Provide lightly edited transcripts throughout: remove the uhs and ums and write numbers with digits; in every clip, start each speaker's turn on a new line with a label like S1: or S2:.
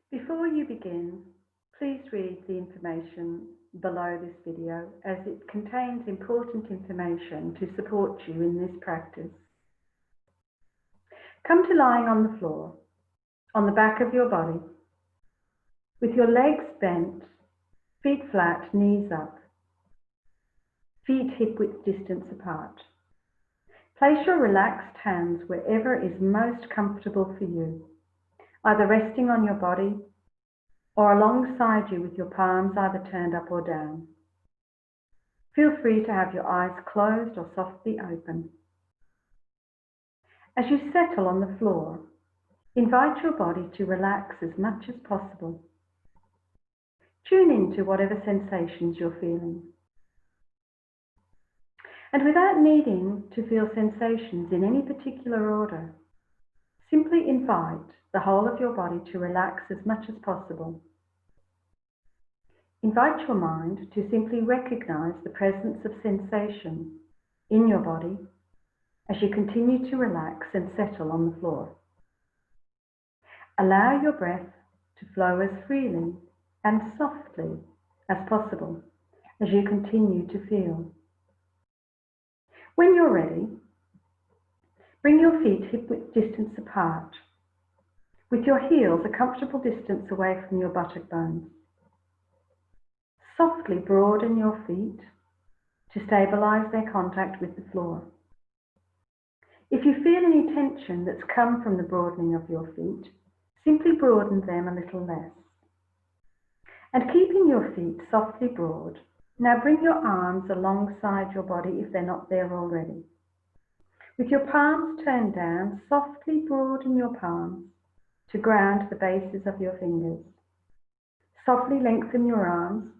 S1: Before you begin, please read the information below this video as it contains important information to support you in this practice. Come to lying on the floor, on the back of your body, with your legs bent, feet flat, knees up, feet hip-width distance apart. Place your relaxed hands wherever is most comfortable for you, either resting on your body or alongside you with your palms either turned up or down. Feel free to have your eyes closed or softly open. As you settle on the floor, invite your body to relax as much as possible. Tune into whatever sensations you're feeling. And without needing to feel sensations in any particular order, simply invite the whole of your body to relax as much as possible. Invite your mind to simply recognize the presence of sensation in your body as you continue to relax and settle on the floor. Allow your breath to flow as freely and softly as possible as you continue to feel. When you're ready, bring your feet hip-width distance apart, with your heels a comfortable distance away from your buttock bones. Softly broaden your feet to stabilize their contact with the floor. If you feel any tension that's come from the broadening of your feet, simply broaden them a little less. And keeping your feet softly broad, now bring your arms alongside your body if they're not there already. With your palms turned down, softly broaden your palms to ground the bases of your fingers. Softly lengthen your arms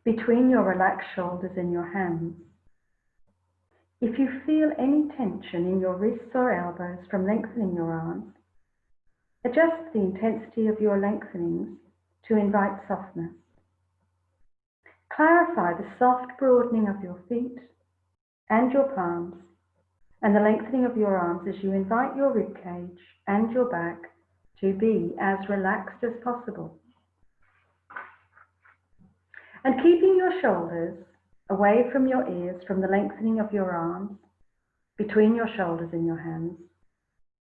S1: between your relaxed shoulders and your hands. If you feel any tension in your wrists or elbows from lengthening your arms, adjust the intensity of your lengthenings to invite softness. Clarify the soft broadening of your feet and your palms and the lengthening of your arms as you invite your ribcage and your back to be as relaxed as possible. And keeping your shoulders away from your ears from the lengthening of your arms, between your shoulders and your hands,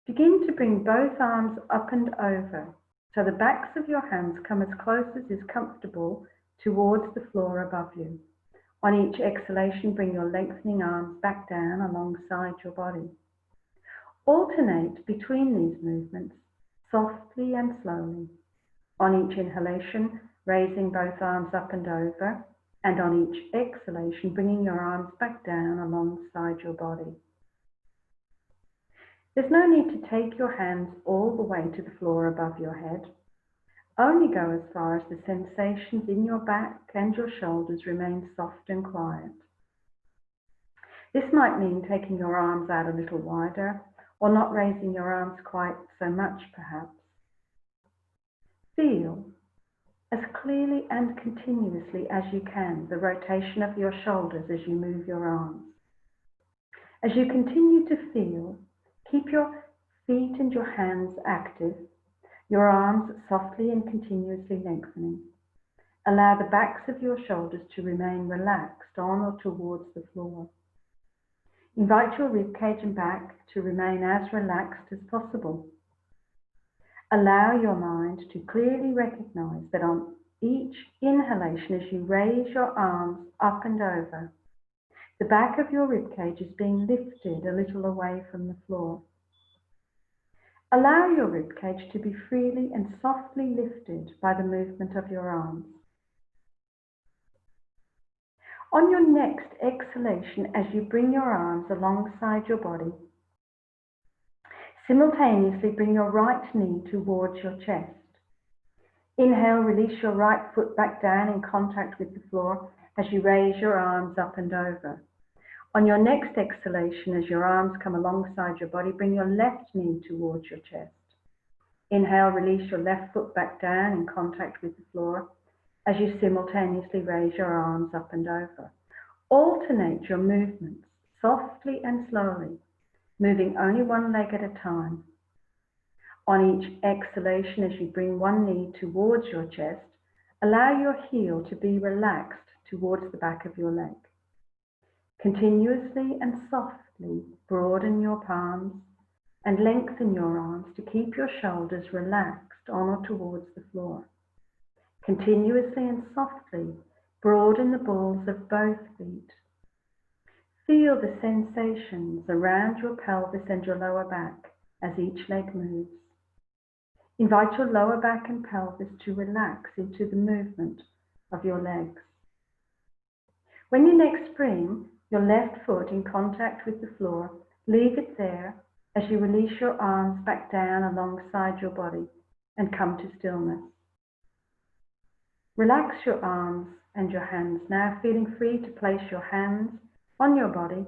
S1: begin to bring both arms up and over so the backs of your hands come as close as is comfortable towards the floor above you. On each exhalation, bring your lengthening arms back down alongside your body. Alternate between these movements, softly and slowly. On each inhalation, raising both arms up and over, and on each exhalation, bringing your arms back down alongside your body. There's no need to take your hands all the way to the floor above your head. Only go as far as the sensations in your back and your shoulders remain soft and quiet. This might mean taking your arms out a little wider, or not raising your arms quite so much perhaps. Feel as clearly and continuously as you can the rotation of your shoulders as you move your arms. As you continue to feel, keep your feet and your hands active, your arms softly and continuously lengthening. Allow the backs of your shoulders to remain relaxed on or towards the floor. Invite your ribcage and back to remain as relaxed as possible. Allow your mind to clearly recognize that on each inhalation, as you raise your arms up and over, the back of your ribcage is being lifted a little away from the floor. Allow your ribcage to be freely and softly lifted by the movement of your arms. On your next exhalation, as you bring your arms alongside your body, simultaneously bring your right knee towards your chest. Inhale, release your right foot back down in contact with the floor as you raise your arms up and over. On your next exhalation, as your arms come alongside your body, bring your left knee towards your chest. Inhale, release your left foot back down in contact with the floor as you simultaneously raise your arms up and over. Alternate your movements softly and slowly, moving only one leg at a time. On each exhalation, as you bring one knee towards your chest, allow your heel to be relaxed towards the back of your leg. Continuously and softly broaden your palms and lengthen your arms to keep your shoulders relaxed on or towards the floor. Continuously and softly broaden the balls of both feet. Feel the sensations around your pelvis and your lower back as each leg moves. Invite your lower back and pelvis to relax into the movement of your legs. When you next bring your left foot in contact with the floor, leave it there as you release your arms back down alongside your body and come to stillness. Relax your arms and your hands now, feeling free to place your hands on your body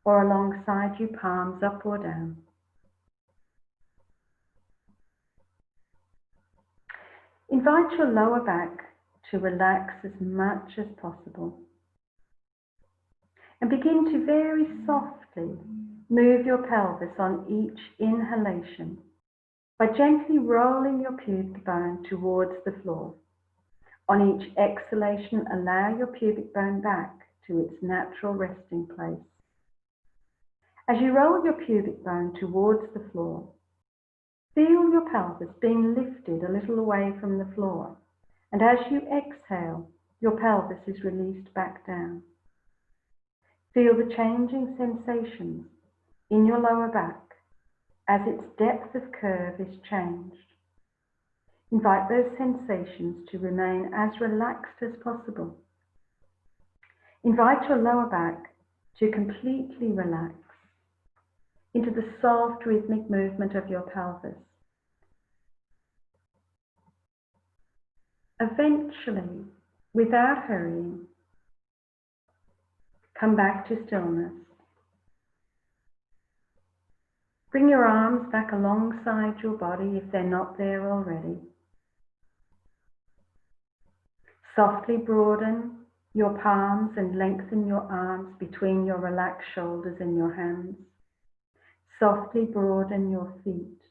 S1: or alongside you, palms up or down. Invite your lower back to relax as much as possible. And begin to very softly move your pelvis on each inhalation by gently rolling your pubic bone towards the floor. On each exhalation, allow your pubic bone back to its natural resting place. As you roll your pubic bone towards the floor, feel your pelvis being lifted a little away from the floor, and as you exhale, your pelvis is released back down. Feel the changing sensations in your lower back as its depth of curve is changed. Invite those sensations to remain as relaxed as possible. Invite your lower back to completely relax into the soft rhythmic movement of your pelvis. Eventually, without hurrying, come back to stillness. Bring your arms back alongside your body if they're not there already. Softly broaden your palms and lengthen your arms between your relaxed shoulders and your hands. Softly broaden your feet.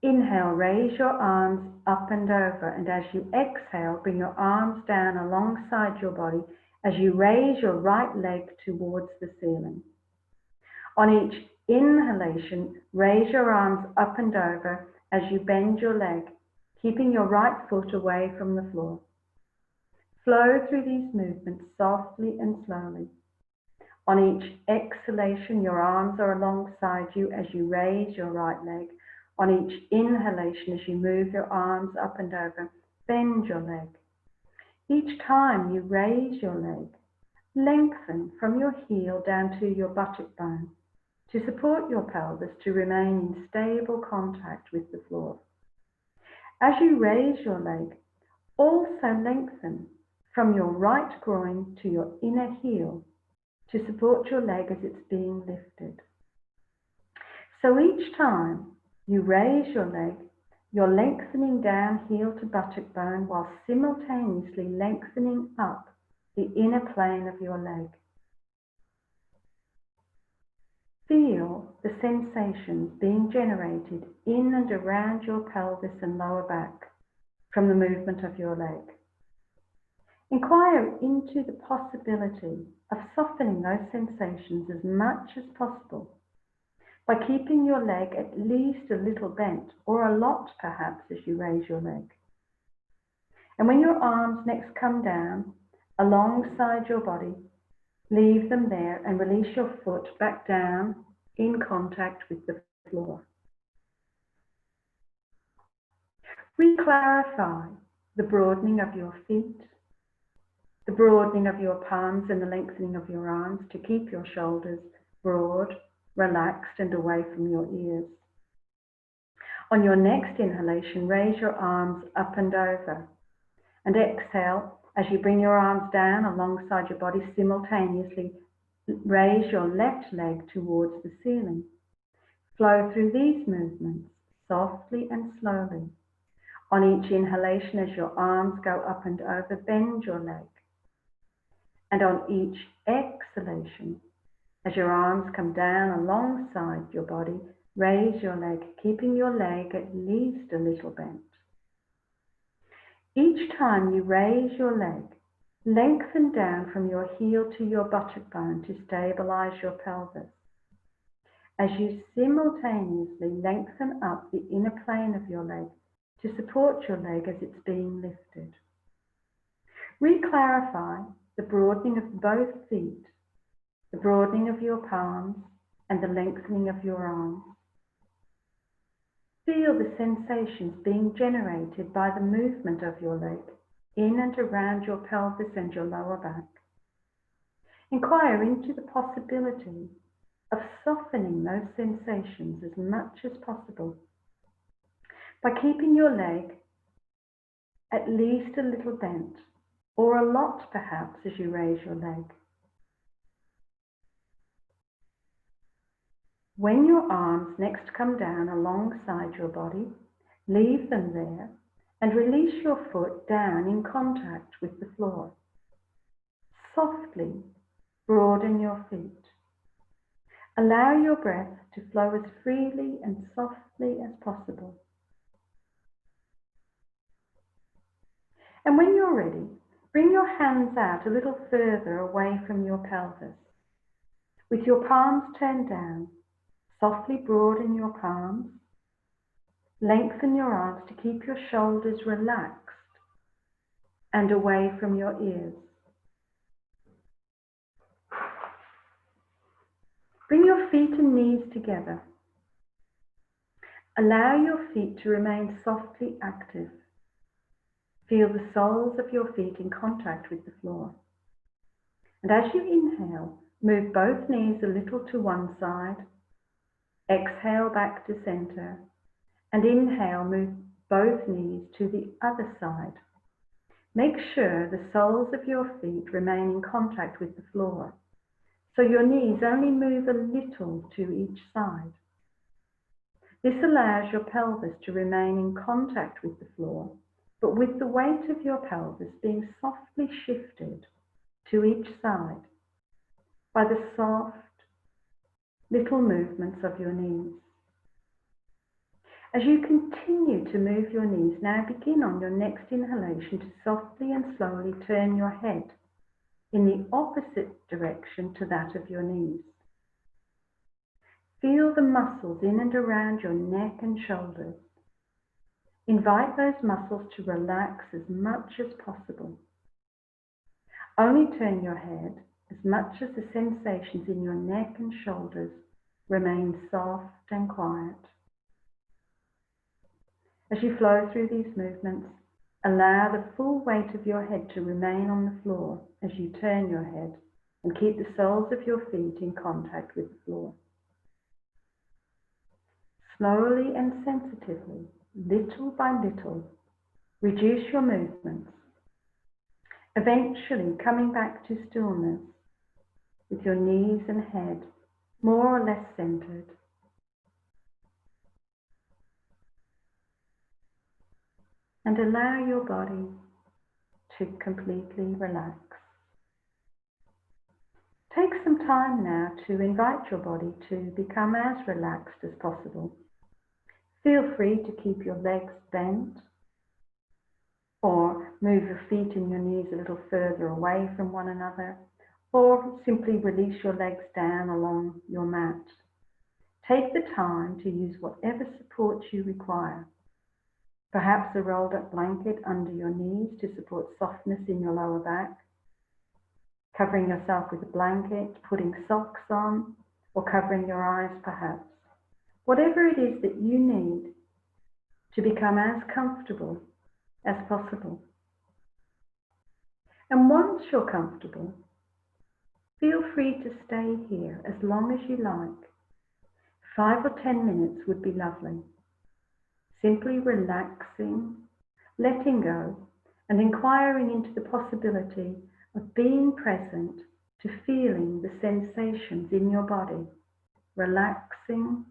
S1: Inhale, raise your arms up and over, and as you exhale, bring your arms down alongside your body as you raise your right leg towards the ceiling. On each inhalation, raise your arms up and over as you bend your leg, keeping your right foot away from the floor. Flow through these movements softly and slowly. On each exhalation, your arms are alongside you as you raise your right leg. On each inhalation, as you move your arms up and over, bend your leg. Each time you raise your leg, lengthen from your heel down to your buttock bone to support your pelvis to remain in stable contact with the floor. As you raise your leg, also lengthen from your right groin to your inner heel to support your leg as it's being lifted. So each time you raise your leg, you're lengthening down heel to buttock bone while simultaneously lengthening up the inner plane of your leg. Feel the sensations being generated in and around your pelvis and lower back from the movement of your leg. Inquire into the possibility of softening those sensations as much as possible by keeping your leg at least a little bent, or a lot perhaps, as you raise your leg. And when your arms next come down alongside your body, leave them there and release your foot back down in contact with the floor. Re-clarify the broadening of your feet, the broadening of your palms and the lengthening of your arms to keep your shoulders broad, relaxed and away from your ears. On your next inhalation, raise your arms up and over, and exhale as you bring your arms down alongside your body. Simultaneously raise your left leg towards the ceiling. Flow through these movements softly and slowly. On each inhalation, as your arms go up and over, bend your leg. And on each exhalation, as your arms come down alongside your body, Raise your leg, keeping your leg at least a little bent. Each time you raise your leg, lengthen down from your heel to your buttock bone to stabilize your pelvis. As you simultaneously lengthen up the inner plane of your leg to support your leg as it's being lifted. Re-clarify the broadening of both feet, the broadening of your palms, and the lengthening of your arms. Feel the sensations being generated by the movement of your leg in and around your pelvis and your lower back. Inquire into the possibility of softening those sensations as much as possible by keeping your leg at least a little bent, or a lot perhaps as you raise your leg. When your arms next come down alongside your body, leave them there and release your foot down in contact with the floor. Softly broaden your feet. Allow your breath to flow as freely and softly as possible. And when you're ready, bring your hands out a little further away from your pelvis. With your palms turned down, softly broaden your palms. Lengthen your arms to keep your shoulders relaxed and away from your ears. Bring your feet and knees together. Allow your feet to remain softly active. Feel the soles of your feet in contact with the floor. And as you inhale, move both knees a little to one side. Exhale back to center. And inhale, move both knees to the other side. Make sure the soles of your feet remain in contact with the floor, so your knees only move a little to each side. This allows your pelvis to remain in contact with the floor, but with the weight of your pelvis being softly shifted to each side by the soft little movements of your knees. As you continue to move your knees, now begin on your next inhalation to softly and slowly turn your head in the opposite direction to that of your knees. Feel the muscles in and around your neck and shoulders. Invite those muscles to relax as much as possible. Only turn your head as much as the sensations in your neck and shoulders remain soft and quiet. As you flow through these movements, allow the full weight of your head to remain on the floor as you turn your head and keep the soles of your feet in contact with the floor. Slowly and sensitively, little by little, reduce your movements, eventually coming back to stillness with your knees and head more or less centered. And allow your body to completely relax. Take some time now to invite your body to become as relaxed as possible. Feel free to keep your legs bent or move your feet and your knees a little further away from one another, or simply release your legs down along your mat. Take the time to use whatever support you require. Perhaps a rolled up blanket under your knees to support softness in your lower back, covering yourself with a blanket, putting socks on, or covering your eyes perhaps. Whatever it is that you need to become as comfortable as possible. And once you're comfortable, feel free to stay here as long as you like. 5 or 10 minutes would be lovely. Simply relaxing, letting go, and inquiring into the possibility of being present to feeling the sensations in your body, relaxing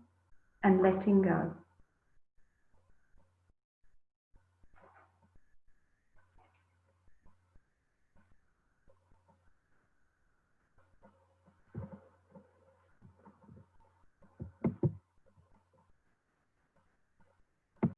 S1: and letting go.